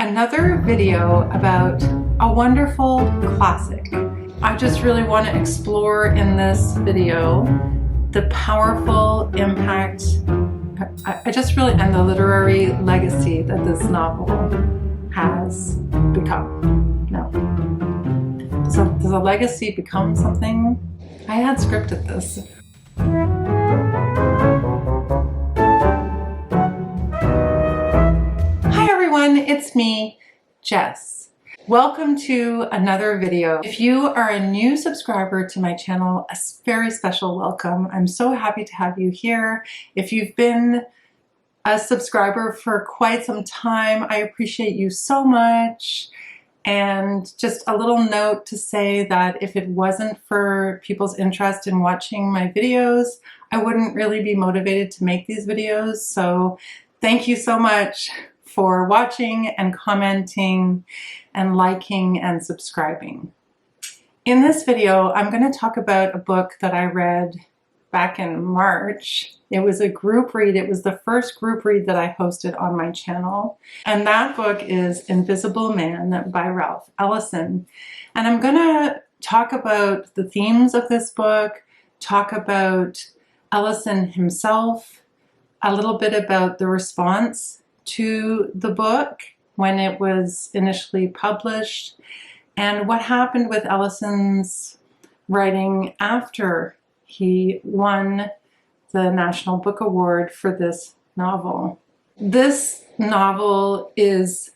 another video about a wonderful classic. I just really want to explore in this video the powerful impact, and the literary legacy that this novel has become. No. Does a legacy become something? I had scripted this. Hi everyone, it's me, Jess. Welcome to another video. If you are a new subscriber to my channel, a very special welcome. I'm so happy to have you here. If you've been a subscriber for quite some time, I appreciate you so much. And just a little note to say that if it wasn't for people's interest in watching my videos, I wouldn't really be motivated to make these videos. So thank you so much for watching and commenting and liking and subscribing. In this video, I'm going to talk about a book that I read back in March. It was a group read. It was the first group read that I hosted on my channel. And that book is Invisible Man by Ralph Ellison. And I'm going to talk about the themes of this book, talk about Ellison himself, a little bit about the response to the book when it was initially published, and what happened with Ellison's writing after he won the National Book Award for this novel. This novel is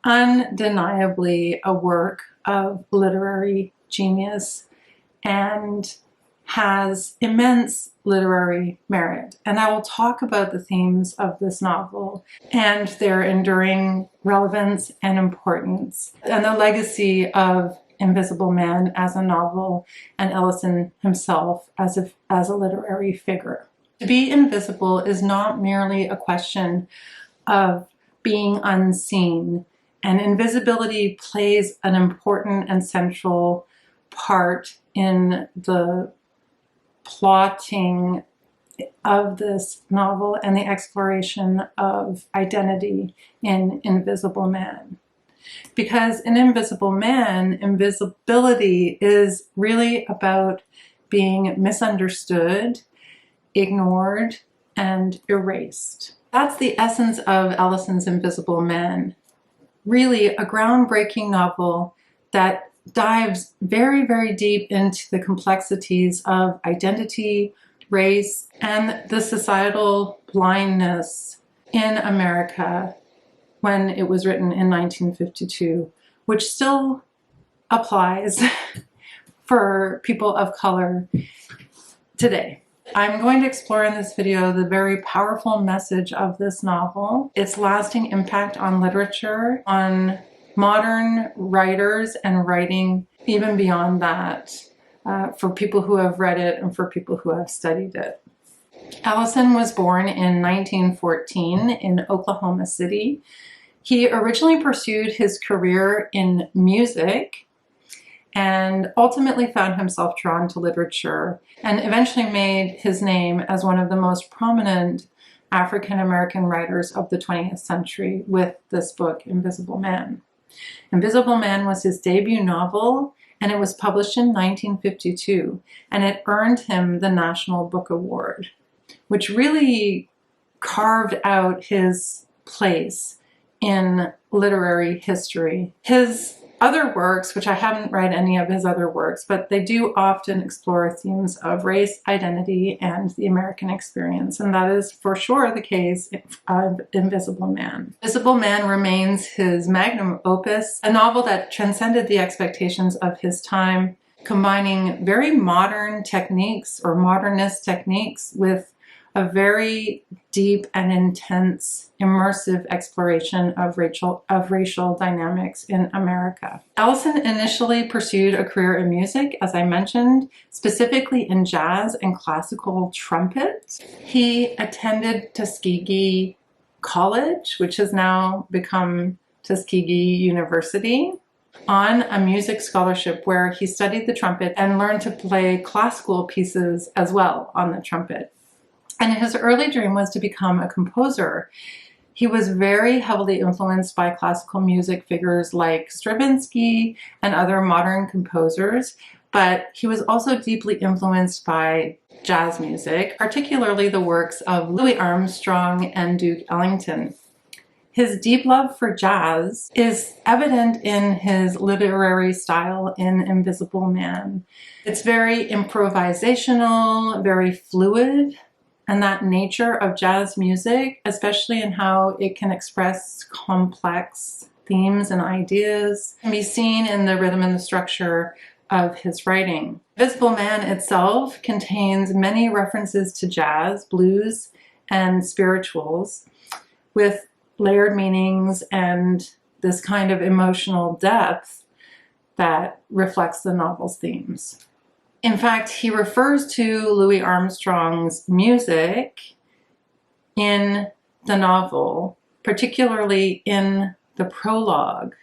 undeniably a work of literary genius and has immense literary merit. And I will talk about the themes of this novel and their enduring relevance and importance, and the legacy of Invisible Man as a novel and Ellison himself as a literary figure. To be invisible is not merely a question of being unseen, and invisibility plays an important and central part in the plotting of this novel and the exploration of identity in Invisible Man. Because in Invisible Man, invisibility is really about being misunderstood, ignored, and erased. That's the essence of Ellison's Invisible Man. Really a groundbreaking novel that dives very, very deep into the complexities of identity, race, and the societal blindness in America when it was written in 1952, which still applies for people of color today. I'm going to explore in this video the very powerful message of this novel, its lasting impact on literature, on modern writers and writing, even beyond that, for people who have read it and for people who have studied it. Ellison was born in 1914 in Oklahoma City. He originally pursued his career in music and ultimately found himself drawn to literature, and eventually made his name as one of the most prominent African-American writers of the 20th century with this book, Invisible Man. Invisible Man was his debut novel, and it was published in 1952, and it earned him the National Book Award, which really carved out his place in literary history. His other works, which I haven't read any of his other works, but they do often explore themes of race, identity, and the American experience, and that is for sure the case of Invisible Man. Invisible Man remains his magnum opus, a novel that transcended the expectations of his time, combining very modern techniques or modernist techniques with a very deep and intense, immersive exploration of racial dynamics in America. Ellison initially pursued a career in music, as I mentioned, specifically in jazz and classical trumpet. He attended Tuskegee College, which has now become Tuskegee University, on a music scholarship where he studied the trumpet and learned to play classical pieces as well on the trumpet. And his early dream was to become a composer. He was very heavily influenced by classical music figures like Stravinsky and other modern composers, but he was also deeply influenced by jazz music, particularly the works of Louis Armstrong and Duke Ellington. His deep love for jazz is evident in his literary style in Invisible Man. It's very improvisational, very fluid, and that nature of jazz music, especially in how it can express complex themes and ideas, can be seen in the rhythm and the structure of his writing. Invisible Man itself contains many references to jazz, blues, and spirituals, with layered meanings and this kind of emotional depth that reflects the novel's themes. In fact, he refers to Louis Armstrong's music in the novel, particularly in the prologue.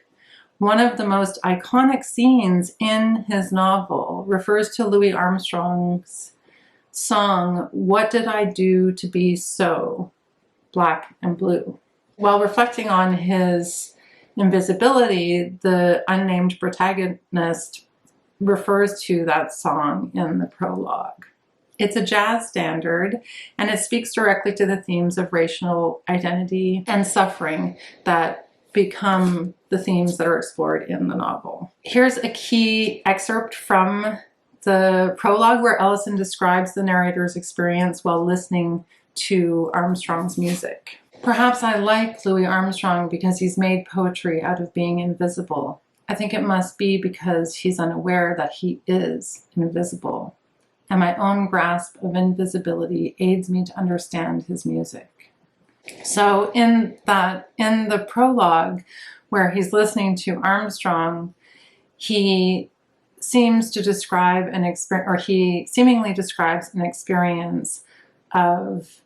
One of the most iconic scenes in his novel refers to Louis Armstrong's song, "What Did I Do to Be So Black and Blue?" While reflecting on his invisibility, the unnamed protagonist refers to that song in the prologue. It's a jazz standard, and it speaks directly to the themes of racial identity and suffering that become the themes that are explored in the novel. Here's a key excerpt from the prologue where Ellison describes the narrator's experience while listening to Armstrong's music. "Perhaps I like Louis Armstrong because he's made poetry out of being invisible. I think it must be because he's unaware that he is invisible, and my own grasp of invisibility aids me to understand his music." So in the prologue where he's listening to Armstrong, he seems to describe an experience, or he seemingly describes an experience of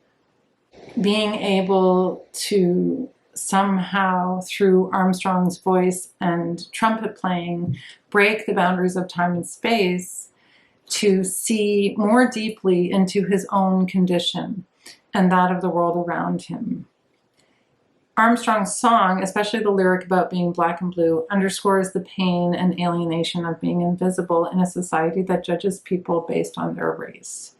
being able to somehow, through Armstrong's voice and trumpet playing, break the boundaries of time and space to see more deeply into his own condition and that of the world around him. Armstrong's song, especially the lyric about being black and blue, underscores the pain and alienation of being invisible in a society that judges people based on their race.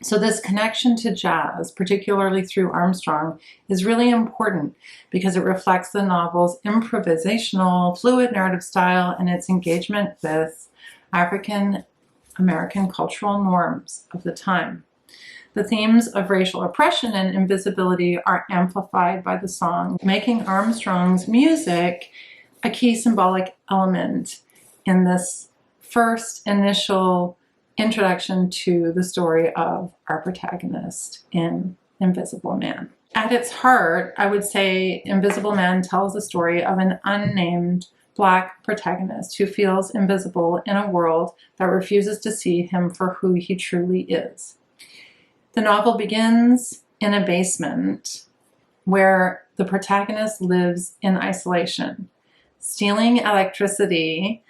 So this connection to jazz, particularly through Armstrong, is really important because it reflects the novel's improvisational, fluid narrative style and its engagement with African American cultural norms of the time. The themes of racial oppression and invisibility are amplified by the song, making Armstrong's music a key symbolic element in this first initial introduction to the story of our protagonist in Invisible Man. At its heart, I would say Invisible Man tells the story of an unnamed Black protagonist who feels invisible in a world that refuses to see him for who he truly is. The novel begins in a basement where the protagonist lives in isolation, stealing electricity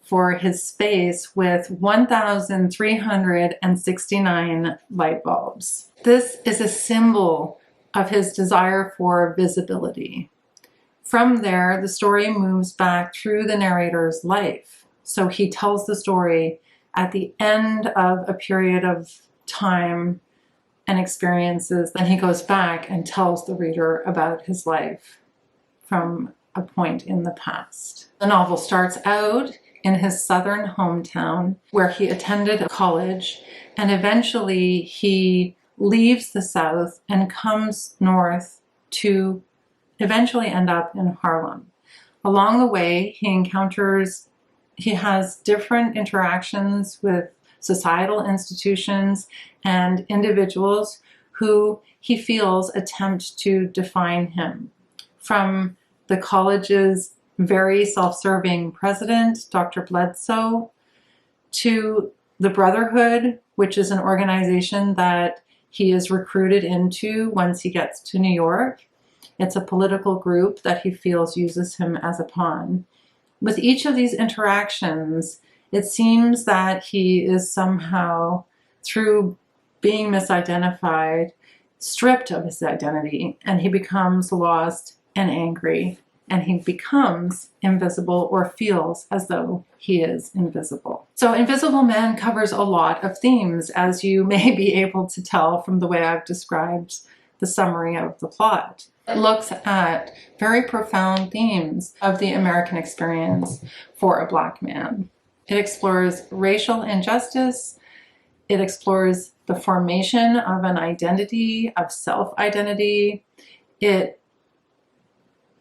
for his space with 1,369 light bulbs. This is a symbol of his desire for visibility. From there, the story moves back through the narrator's life. So he tells the story at the end of a period of time and experiences. Then he goes back and tells the reader about his life from a point in the past. The novel starts out in his southern hometown where he attended a college, and eventually he leaves the South and comes north to eventually end up in Harlem. Along the way, he has different interactions with societal institutions and individuals who he feels attempt to define him. From the college's very self-serving president, Dr. Bledsoe, to the Brotherhood, which is an organization that he is recruited into once he gets to New York. It's a political group that he feels uses him as a pawn. With each of these interactions, it seems that he is somehow, through being misidentified, stripped of his identity, and he becomes lost and angry, and he becomes invisible or feels as though he is invisible. So Invisible Man covers a lot of themes, as you may be able to tell from the way I've described the summary of the plot. It looks at very profound themes of the American experience for a Black man. It explores racial injustice. It explores the formation of an identity, of self-identity. It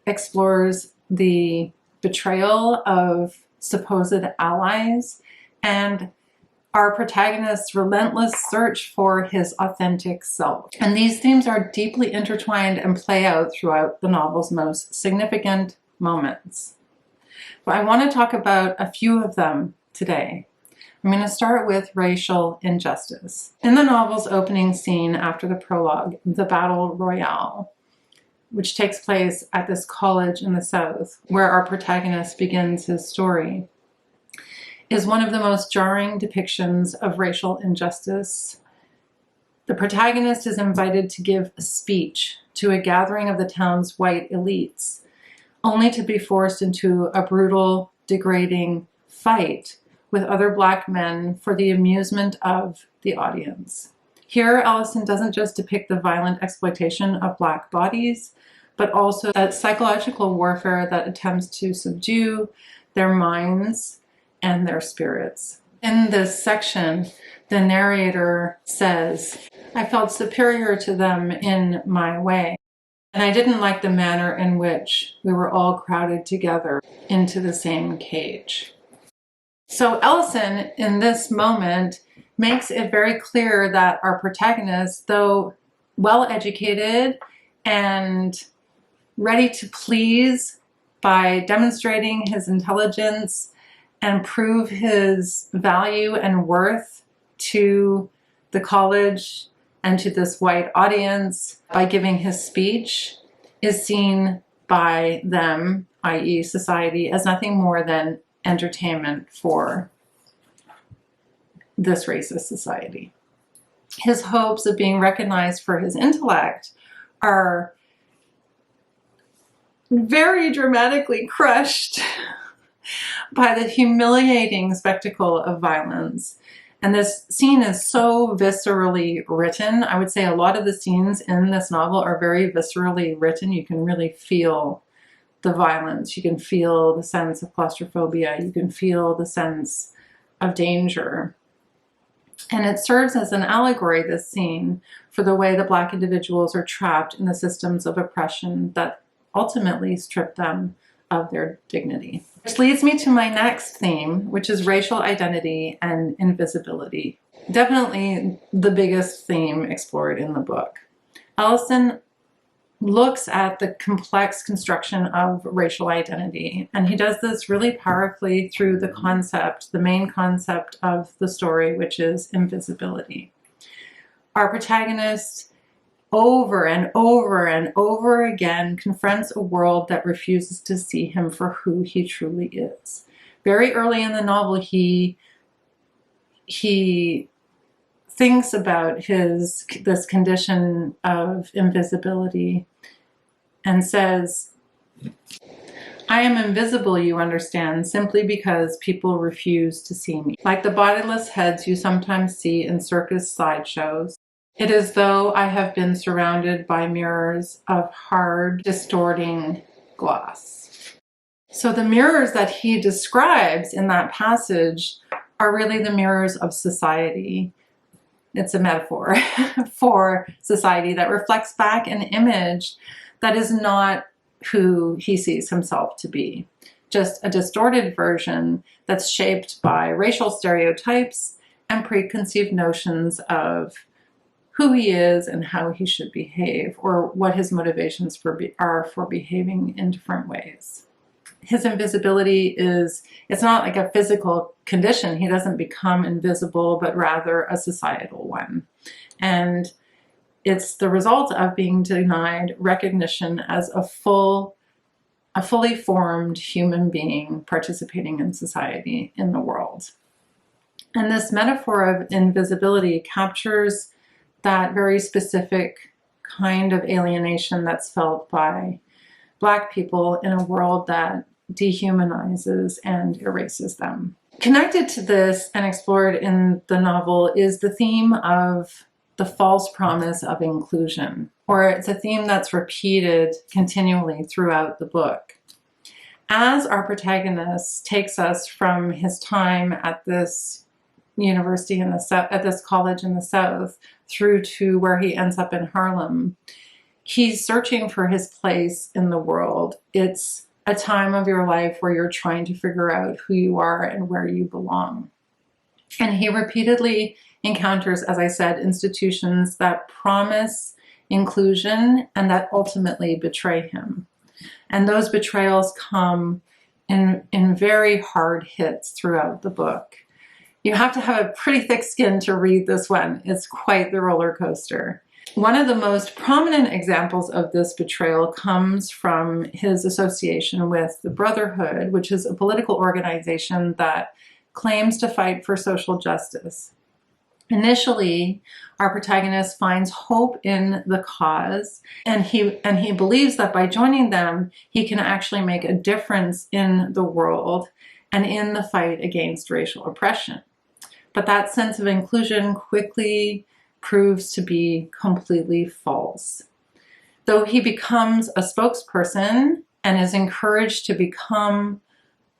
explores the betrayal of supposed allies and our protagonist's relentless search for his authentic self. And these themes are deeply intertwined and play out throughout the novel's most significant moments. But I want to talk about a few of them today. I'm going to start with racial injustice. In the novel's opening scene after the prologue, the battle royale, which takes place at this college in the South, where our protagonist begins his story, is one of the most jarring depictions of racial injustice. The protagonist is invited to give a speech to a gathering of the town's white elites, only to be forced into a brutal, degrading fight with other Black men for the amusement of the audience. Here, Ellison doesn't just depict the violent exploitation of Black bodies, but also that psychological warfare that attempts to subdue their minds and their spirits. In this section, the narrator says, "I felt superior to them in my way, and I didn't like the manner in which we were all crowded together into the same cage." So Ellison, in this moment, makes it very clear that our protagonist, though well-educated and ready to please by demonstrating his intelligence and prove his value and worth to the college and to this white audience by giving his speech, is seen by them, i.e. society, as nothing more than entertainment for this racist society. His hopes of being recognized for his intellect are very dramatically crushed by the humiliating spectacle of violence. And this scene is so viscerally written. I would say a lot of the scenes in this novel are very viscerally written. You can really feel the violence. You can feel the sense of claustrophobia. You can feel the sense of danger. And it serves as an allegory, this scene, for the way that Black individuals are trapped in the systems of oppression that ultimately strip them of their dignity. Which leads me to my next theme, which is racial identity and invisibility. Definitely the biggest theme explored in the book. Ellison looks at the complex construction of racial identity, and he does this really powerfully through the concept, the main concept of the story, which is invisibility. Our protagonist over and over and over again confronts a world that refuses to see him for who he truly is. Very early in the novel, he thinks about this condition of invisibility and says, "I am invisible, you understand, simply because people refuse to see me. Like the bodiless heads you sometimes see in circus sideshows, it is though I have been surrounded by mirrors of hard, distorting glass." So the mirrors that he describes in that passage are really the mirrors of society. It's a metaphor for society that reflects back an image that is not who he sees himself to be. Just a distorted version that's shaped by racial stereotypes and preconceived notions of who he is and how he should behave, or what his motivations are for behaving in different ways. His invisibility it's not like a physical condition. He doesn't become invisible, but rather a societal one. And it's the result of being denied recognition as a fully formed human being participating in society, in the world. And this metaphor of invisibility captures that very specific kind of alienation that's felt by Black people in a world that dehumanizes and erases them. Connected to this and explored in the novel is the theme of the false promise of inclusion, or it's a theme that's repeated continually throughout the book. As our protagonist takes us from his time at this university in the South, at this college in the South, through to where he ends up in Harlem, he's searching for his place in the world. It's a time of your life where you're trying to figure out who you are and where you belong. And he repeatedly encounters, as I said, institutions that promise inclusion and that ultimately betray him. And those betrayals come in very hard hits throughout the book. You have to have a pretty thick skin to read this one. It's quite the roller coaster. One of the most prominent examples of this betrayal comes from his association with the Brotherhood, which is a political organization that claims to fight for social justice. Initially, our protagonist finds hope in the cause, and he believes that by joining them, he can actually make a difference in the world and in the fight against racial oppression. But that sense of inclusion quickly proves to be completely false. Though he becomes a spokesperson and is encouraged to become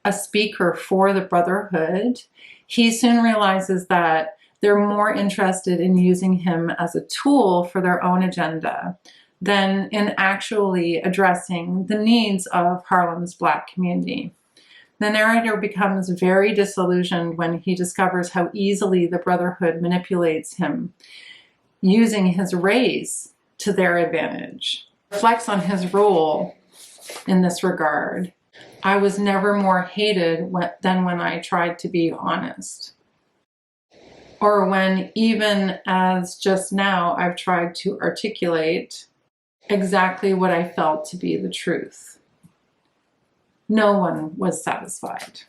a speaker for the Brotherhood, he soon realizes that they're more interested in using him as a tool for their own agenda than in actually addressing the needs of Harlem's Black community. The narrator becomes very disillusioned when he discovers how easily the Brotherhood manipulates him, using his race to their advantage. Reflects on his role in this regard. I was never more hated than when I tried to be honest. Or when, even as just now, I've tried to articulate exactly what I felt to be the truth. No one was satisfied.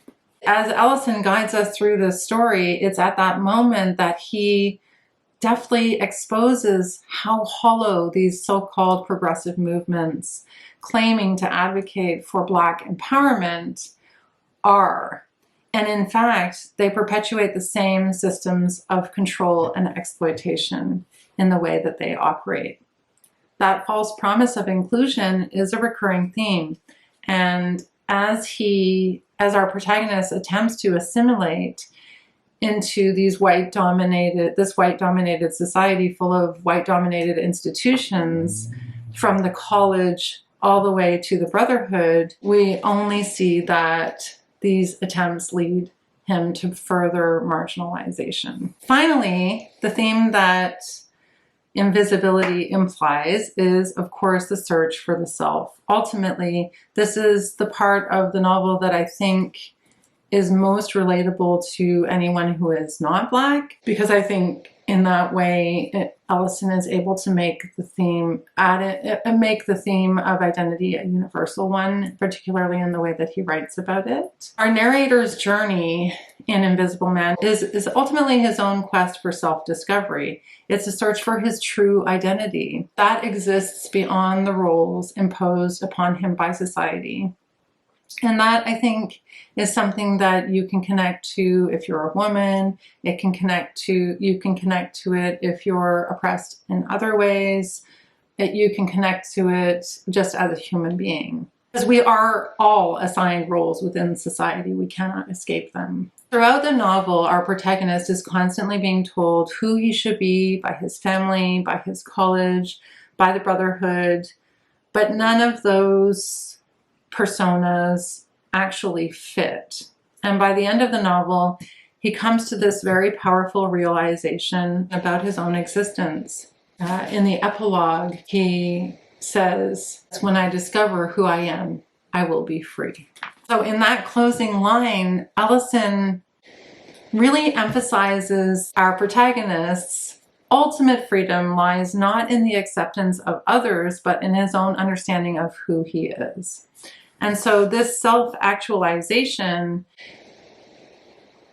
As Ellison guides us through this story, it's at that moment that he deftly exposes how hollow these so-called progressive movements claiming to advocate for Black empowerment are. And in fact, they perpetuate the same systems of control and exploitation in the way that they operate. That false promise of inclusion is a recurring theme. And as our protagonist attempts to assimilate into this white-dominated society full of white-dominated institutions, from the college all the way to the Brotherhood, we only see that these attempts lead him to further marginalization. Finally, the theme that invisibility implies is, of course, the search for the self. Ultimately, this is the part of the novel that I think is most relatable to anyone who is not Black, because I think in that way, Ellison is able to make the theme of identity a universal one, particularly in the way that he writes about it. Our narrator's journey in Invisible Man is ultimately his own quest for self-discovery. It's a search for his true identity that exists beyond the roles imposed upon him by society. And that, I think, is something that you can connect to if you're a woman. You can connect to it if you're oppressed in other ways. You can connect to it just as a human being. Because we are all assigned roles within society. We cannot escape them. Throughout the novel, our protagonist is constantly being told who he should be by his family, by his college, by the Brotherhood, but none of those personas actually fit. And by the end of the novel, he comes to this very powerful realization about his own existence. In the epilogue, he says, "When I discover who I am, I will be free." So in that closing line, Ellison really emphasizes our protagonist's ultimate freedom lies not in the acceptance of others, but in his own understanding of who he is. And so this self-actualization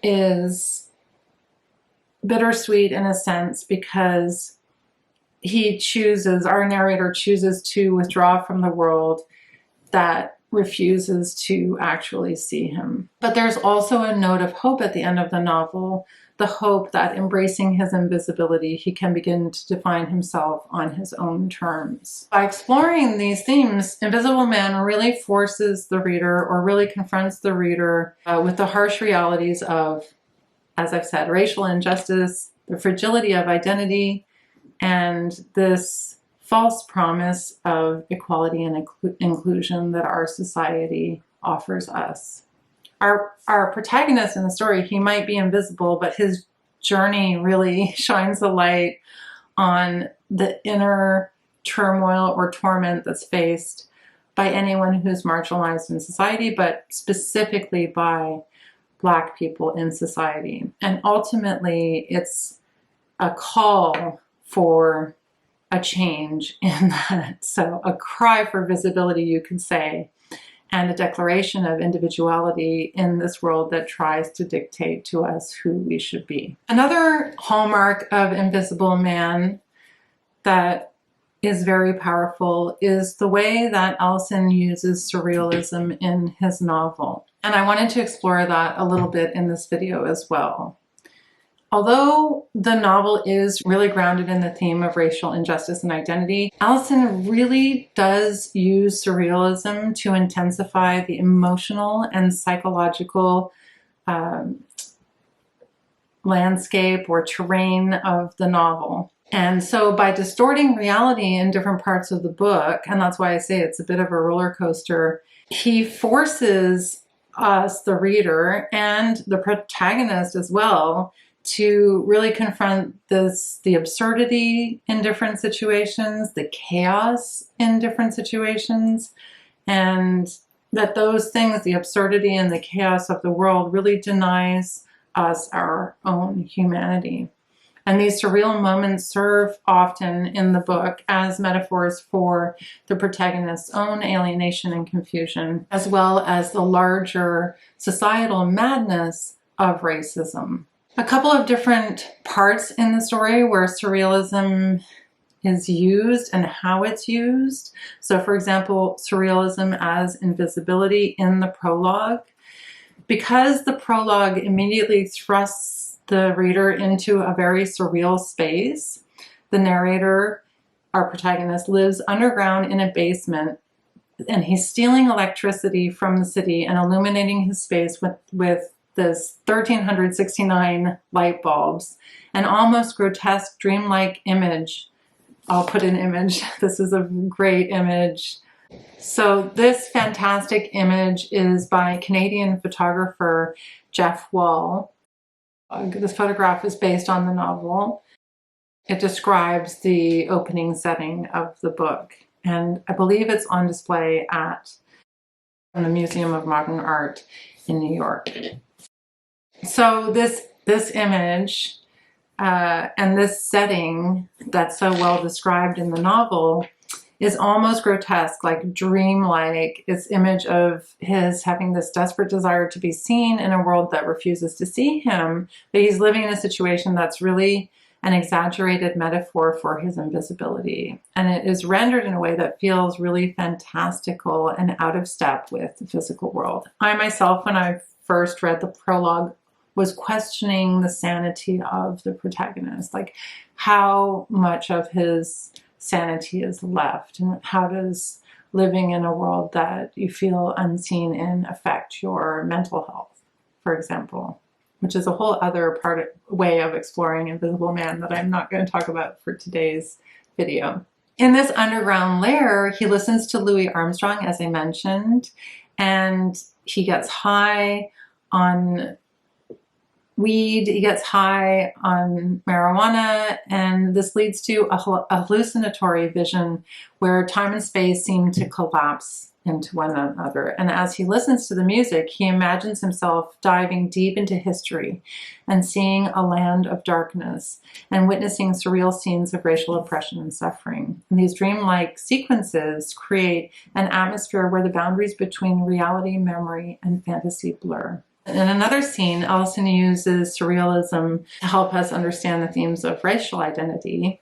is bittersweet in a sense because our narrator chooses to withdraw from the world that refuses to actually see him. But there's also a note of hope at the end of the novel, the hope that embracing his invisibility, he can begin to define himself on his own terms. By exploring these themes, Invisible Man really forces the reader, or really confronts the reader, with the harsh realities of, as I've said, racial injustice, the fragility of identity, and this false promise of equality and inclusion that our society offers us. Our protagonist in the story, he might be invisible, but his journey really shines a light on the inner turmoil or torment that's faced by anyone who's marginalized in society, but specifically by Black people in society. And ultimately, it's a call for a change in that. So a cry for visibility, you could say, and a declaration of individuality in this world that tries to dictate to us who we should be. Another hallmark of Invisible Man that is very powerful is the way that Ellison uses surrealism in his novel. And I wanted to explore that a little bit in this video as well. Although the novel is really grounded in the theme of racial injustice and identity, Ellison really does use surrealism to intensify the emotional and psychological landscape or terrain of the novel. And so by distorting reality in different parts of the book, and that's why I say it's a bit of a roller coaster, he forces us, the reader, and the protagonist as well, to really confront the absurdity in different situations, the chaos in different situations, and that those things, the absurdity and the chaos of the world, really denies us our own humanity. And these surreal moments serve often in the book as metaphors for the protagonist's own alienation and confusion, as well as the larger societal madness of racism. A couple of different parts in the story where surrealism is used and how it's used. So for example, surrealism as invisibility in the prologue. Because the prologue immediately thrusts the reader into a very surreal space, the narrator, our protagonist, lives underground in a basement, and he's stealing electricity from the city and illuminating his space with this 1369 light bulbs, an almost grotesque dreamlike image. I'll put an image. This is a great image. So this fantastic image is by Canadian photographer Jeff Wall. This photograph is based on the novel. It describes the opening setting of the book, and I believe it's on display at the Museum of Modern Art in New York. So this image and this setting that's so well described in the novel is almost grotesque, like dreamlike. It's image of his having this desperate desire to be seen in a world that refuses to see him, but he's living in a situation that's really an exaggerated metaphor for his invisibility. And it is rendered in a way that feels really fantastical and out of step with the physical world. I myself, when I first read the prologue, was questioning the sanity of the protagonist, like how much of his sanity is left, and how does living in a world that you feel unseen in affect your mental health, for example, which is a whole other way of exploring Invisible Man that I'm not going to talk about for today's video. In this underground lair, he listens to Louis Armstrong, as I mentioned, and he gets high on weed, he gets high on marijuana, and this leads to a hallucinatory vision where time and space seem to collapse into one another. And as he listens to the music, he imagines himself diving deep into history and seeing a land of darkness and witnessing surreal scenes of racial oppression and suffering. And these dreamlike sequences create an atmosphere where the boundaries between reality, memory, and fantasy blur. In another scene, Ellison uses surrealism to help us understand the themes of racial identity,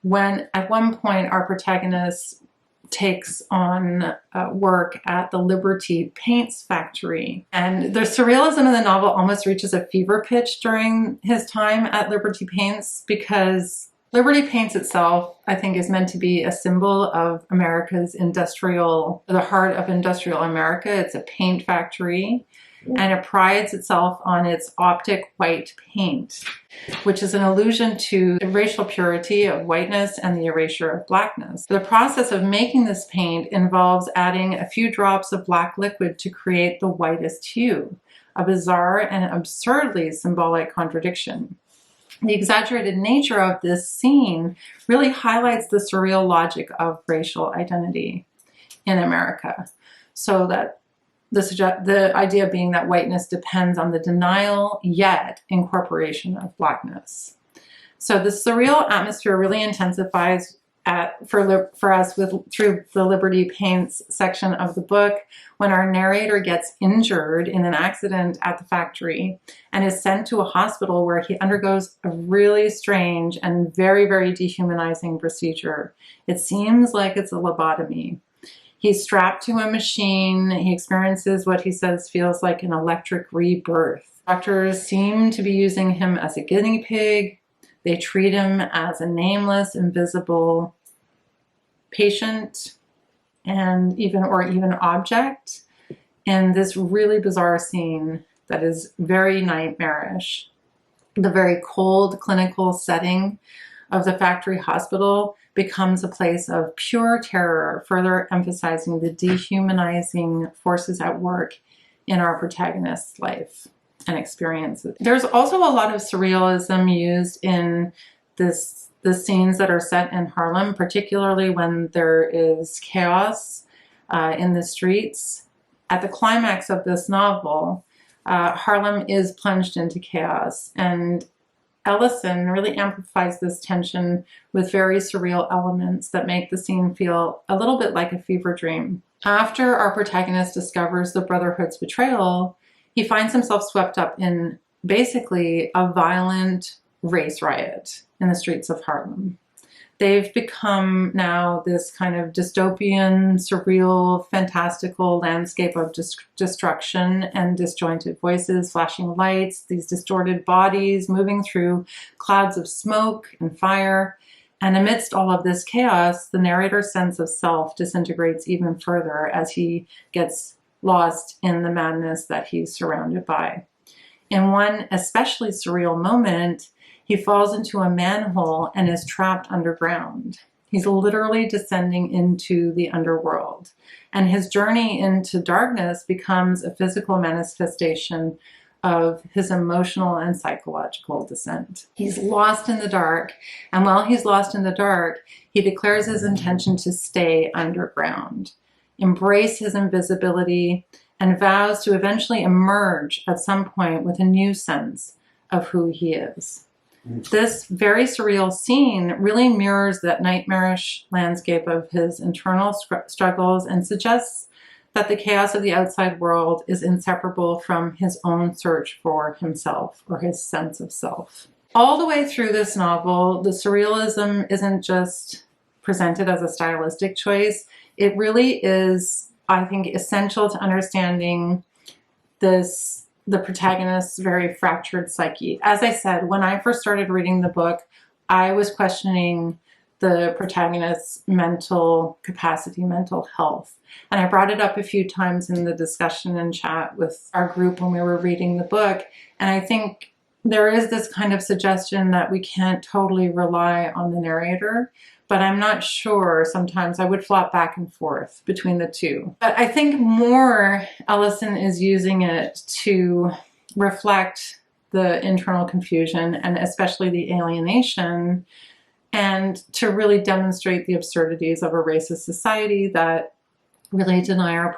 when at one point our protagonist takes on work at the Liberty Paints factory. And the surrealism in the novel almost reaches a fever pitch during his time at Liberty Paints, because Liberty Paints itself, I think, is meant to be a symbol of America's the heart of industrial America. It's a paint factory, and it prides itself on its optic white paint, which is an allusion to the racial purity of whiteness and the erasure of blackness. The process of making this paint involves adding a few drops of black liquid to create the whitest hue, a bizarre and absurdly symbolic contradiction. The exaggerated nature of this scene really highlights the surreal logic of racial identity in America. So that the idea being that whiteness depends on the denial yet incorporation of blackness. So the surreal atmosphere really intensifies for us through the Liberty Paints section of the book, when our narrator gets injured in an accident at the factory and is sent to a hospital where he undergoes a really strange and very, very dehumanizing procedure. It seems like it's a lobotomy. He's strapped to a machine. He experiences what he says feels like an electric rebirth. Doctors seem to be using him as a guinea pig. They treat him as a nameless, invisible patient and even object in this really bizarre scene that is very nightmarish. The very cold clinical setting of the factory hospital becomes a place of pure terror, further emphasizing the dehumanizing forces at work in our protagonist's life and experiences. There's also a lot of surrealism used in the scenes that are set in Harlem, particularly when there is chaos in the streets. At the climax of this novel, Harlem is plunged into chaos, and Ellison really amplifies this tension with very surreal elements that make the scene feel a little bit like a fever dream. After our protagonist discovers the Brotherhood's betrayal, he finds himself swept up in basically a violent race riot in the streets of Harlem. They've become now this kind of dystopian, surreal, fantastical landscape of destruction and disjointed voices, flashing lights, these distorted bodies moving through clouds of smoke and fire. And amidst all of this chaos, the narrator's sense of self disintegrates even further as he gets lost in the madness that he's surrounded by. In one especially surreal moment, he falls into a manhole and is trapped underground. He's literally descending into the underworld. And his journey into darkness becomes a physical manifestation of his emotional and psychological descent. He's lost in the dark, and while he's lost in the dark, he declares his intention to stay underground, embrace his invisibility, and vows to eventually emerge at some point with a new sense of who he is. This very surreal scene really mirrors that nightmarish landscape of his internal struggles and suggests that the chaos of the outside world is inseparable from his own search for himself or his sense of self. All the way through this novel, the surrealism isn't just presented as a stylistic choice. It really is, I think, essential to understanding the protagonist's very fractured psyche. As I said, when I first started reading the book, I was questioning the protagonist's mental capacity, mental health. And I brought it up a few times in the discussion and chat with our group when we were reading the book. And I think there is this kind of suggestion that we can't totally rely on the narrator, but I'm not sure. Sometimes I would flop back and forth between the two. But I think more Ellison is using it to reflect the internal confusion and especially the alienation, and to really demonstrate the absurdities of a racist society that really deny our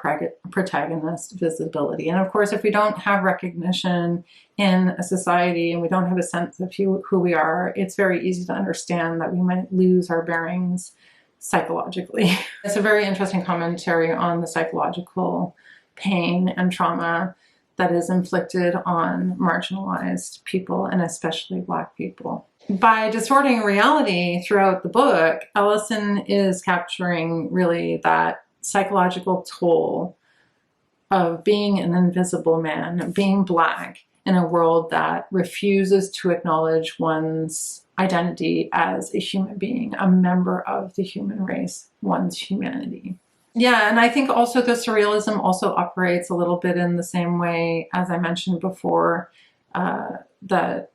protagonist visibility. And of course, if we don't have recognition in a society and we don't have a sense of who we are, it's very easy to understand that we might lose our bearings psychologically. It's a very interesting commentary on the psychological pain and trauma that is inflicted on marginalized people and especially Black people. by distorting reality throughout the book, Ellison is capturing really that psychological toll of being an invisible man, being Black in a world that refuses to acknowledge one's identity as a human being, a member of the human race, one's humanity. Yeah, and I think also the surrealism also operates a little bit in the same way, as I mentioned before, that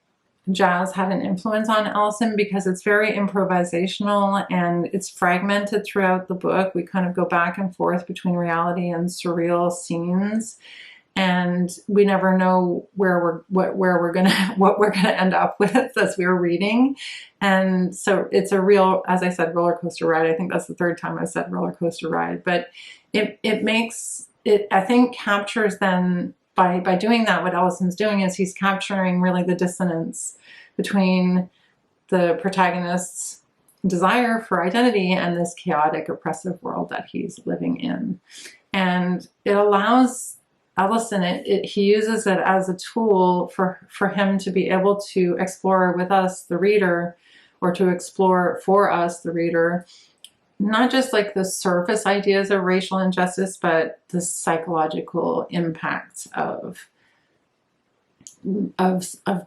jazz had an influence on Ellison, because it's very improvisational and it's fragmented throughout the book. We kind of go back and forth between reality and surreal scenes, and we never know what we're gonna end up with as we're reading. And so it's a real, as I said, roller coaster ride. I think that's the third time I said roller coaster ride, but it makes it, I think, captures then, by doing that, what Ellison's doing is he's capturing really the dissonance between the protagonist's desire for identity and this chaotic, oppressive world that he's living in. And it allows Ellison, he uses it as a tool for him to be able to explore with us, the reader, or to explore for us, the reader, not just like the surface ideas of racial injustice, but the psychological impacts of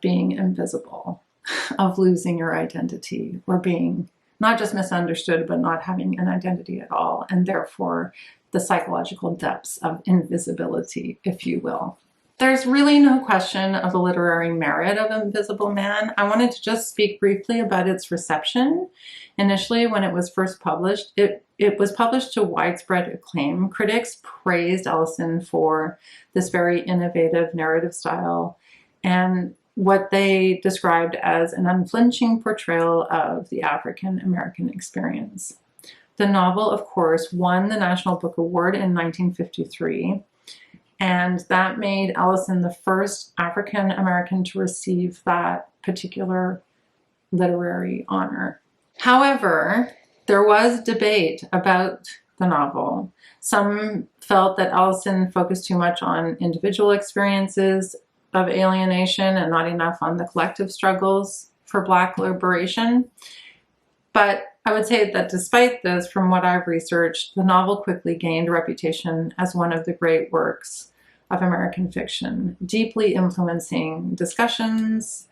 being invisible, of losing your identity, or being not just misunderstood, but not having an identity at all, and therefore the psychological depths of invisibility, if you will. There's really no question of the literary merit of Invisible Man. I wanted to just speak briefly about its reception. Initially, when it was first published, it was published to widespread acclaim. Critics praised Ellison for this very innovative narrative style and what they described as an unflinching portrayal of the African American experience. The novel, of course, won the National Book Award in 1953, and that made Ellison the first African American to receive that particular literary honor. However, there was debate about the novel. Some felt that Ellison focused too much on individual experiences of alienation and not enough on the collective struggles for Black liberation. But I would say that despite this, from what I've researched, the novel quickly gained a reputation as one of the great works of American fiction, deeply influencing discussions,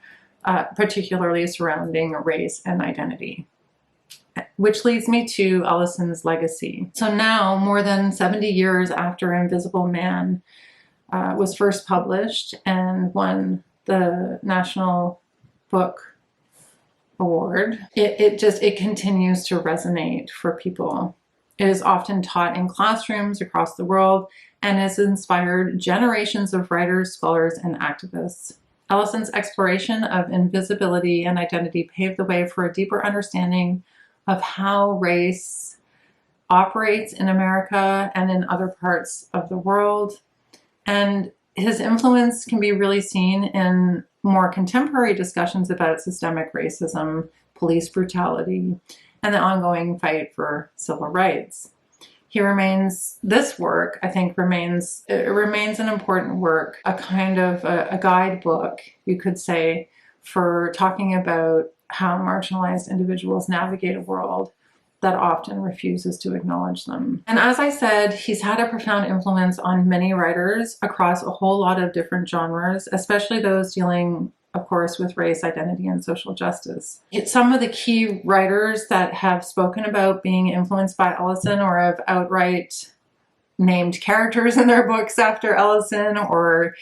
particularly surrounding race and identity. Which leads me to Ellison's legacy. So now, more than 70 years after Invisible Man was first published and won the National Book Award, it continues to resonate for people. It is often taught in classrooms across the world and has inspired generations of writers, scholars, and activists. Ellison's exploration of invisibility and identity paved the way for a deeper understanding of how race operates in America and in other parts of the world. And his influence can be really seen in more contemporary discussions about systemic racism, police brutality, and the ongoing fight for civil rights. This work, I think, remains an important work, a kind of a guidebook, you could say, for talking about how marginalized individuals navigate a world that often refuses to acknowledge them. And as I said, he's had a profound influence on many writers across a whole lot of different genres, especially those dealing, of course, with race, identity, and social justice. Some of the key writers that have spoken about being influenced by Ellison or have outright named characters in their books after Ellison, or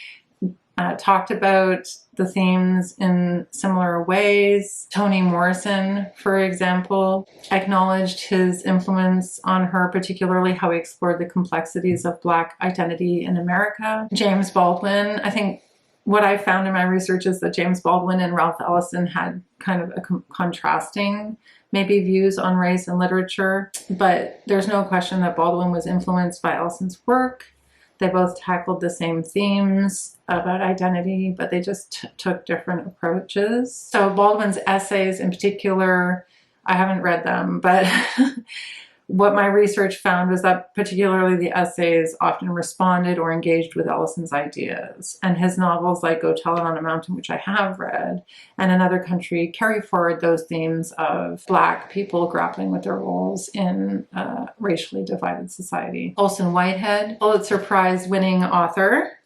talked about the themes in similar ways. Toni Morrison, for example, acknowledged his influence on her, particularly how he explored the complexities of Black identity in America. James Baldwin, I think what I found in my research is that James Baldwin and Ralph Ellison had kind of a contrasting maybe views on race and literature, but there's no question that Baldwin was influenced by Ellison's work. They both tackled the same themes about identity, but they just took different approaches. So Baldwin's essays in particular, I haven't read them, but What my research found was that particularly the essays often responded or engaged with Ellison's ideas. And his novels like Go Tell It on a Mountain, which I have read, and Another Country carry forward those themes of Black people grappling with their roles in a racially divided society. Colson Whitehead, Pulitzer Prize winning author,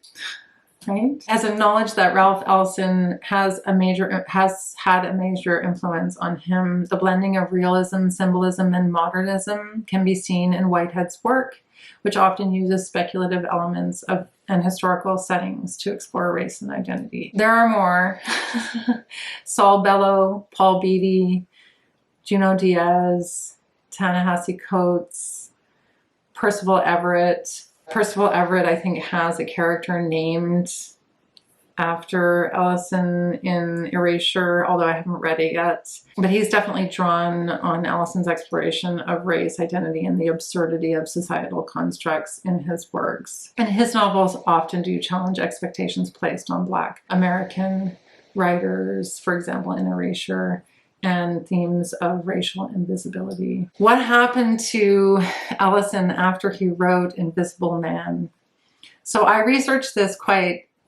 right, has acknowledged that Ralph Ellison has had a major influence on him. The blending of realism, symbolism, and modernism can be seen in Whitehead's work, which often uses speculative elements and historical settings to explore race and identity. There are more. Saul Bellow, Paul Beatty, Junot Diaz, Ta-Nehisi Coates, Percival Everett. Percival Everett, I think, has a character named after Ellison in Erasure, although I haven't read it yet. But he's definitely drawn on Ellison's exploration of race, identity, and the absurdity of societal constructs in his works. And his novels often do challenge expectations placed on Black American writers, for example, in Erasure, and themes of racial invisibility. What happened to Ellison after he wrote Invisible Man? So I researched this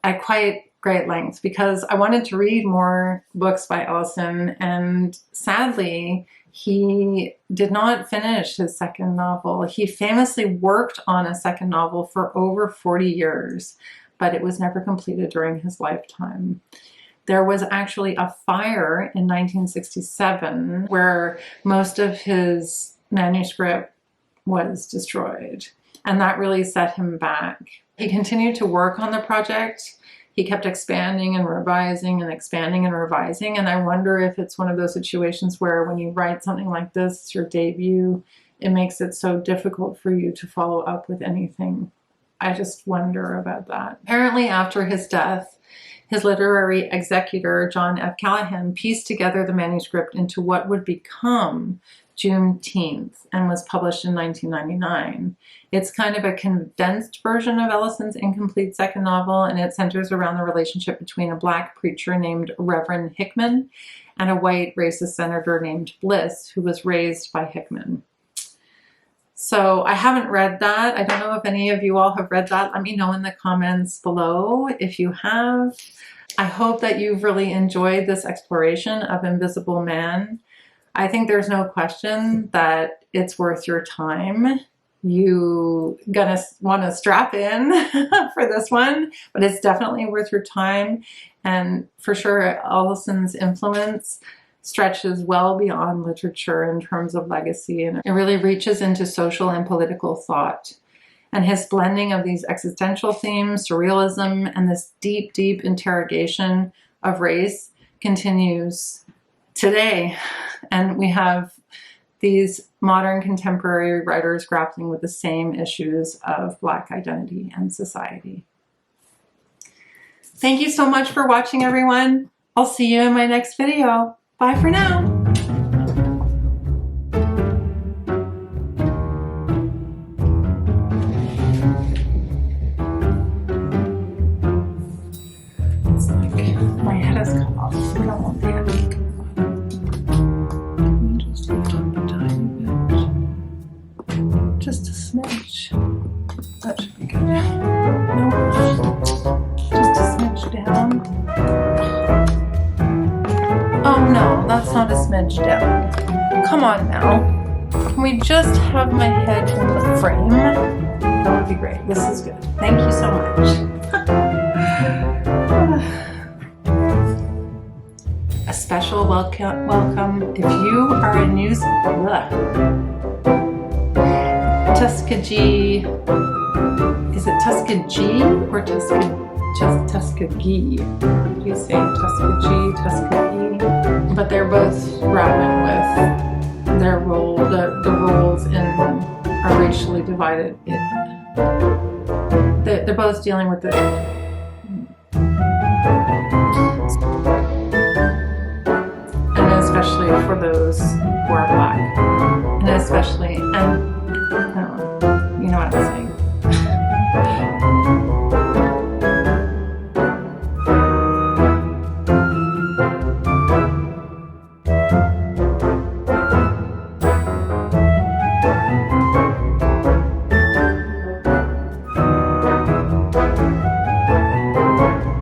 at quite great length because I wanted to read more books by Ellison, and sadly, he did not finish his second novel. He famously worked on a second novel for over 40 years, but it was never completed during his lifetime. There was actually a fire in 1967 where most of his manuscript was destroyed, and that really set him back. He continued to work on the project. He kept expanding and revising and expanding and revising, and I wonder if it's one of those situations where when you write something like this, it's your debut, it makes it so difficult for you to follow up with anything. I just wonder about that. Apparently, after his death, his literary executor, John F. Callahan, pieced together the manuscript into what would become Juneteenth and was published in 1999. It's kind of a condensed version of Ellison's incomplete second novel, and it centers around the relationship between a Black preacher named Reverend Hickman and a white racist senator named Bliss, who was raised by Hickman. So I haven't read that. I don't know if any of you all have read that. Let me know in the comments below if you have. I hope that you've really enjoyed this exploration of Invisible Man. I think there's no question that it's worth your time. You gonna want to strap in for this one, but it's definitely worth your time. And for sure, Ellison's influence stretches well beyond literature in terms of legacy, and it really reaches into social and political thought. And his blending of these existential themes, surrealism, and this deep, deep interrogation of race continues today. And we have these modern contemporary writers grappling with the same issues of Black identity and society. Thank you so much for watching, everyone. I'll see you in my next video. Bye for now. It's like my head is cut off. I don't want the head to come off. Let me just lift up a tiny bit. Just a smidge. That should be good. No, just a smidge down. Oh no, that's not a smidge down. Come on now. Can we just have my head in the frame? That would be great. This is good. Thank you so much. A special welcome if you are a new Tuskegee. Is it Tuskegee or Tuskegee? What do you say? Tuskegee, Tuskegee? But they're both grappling with their role, the roles in a racially divided. They're both dealing with the. And especially for those who are Black, and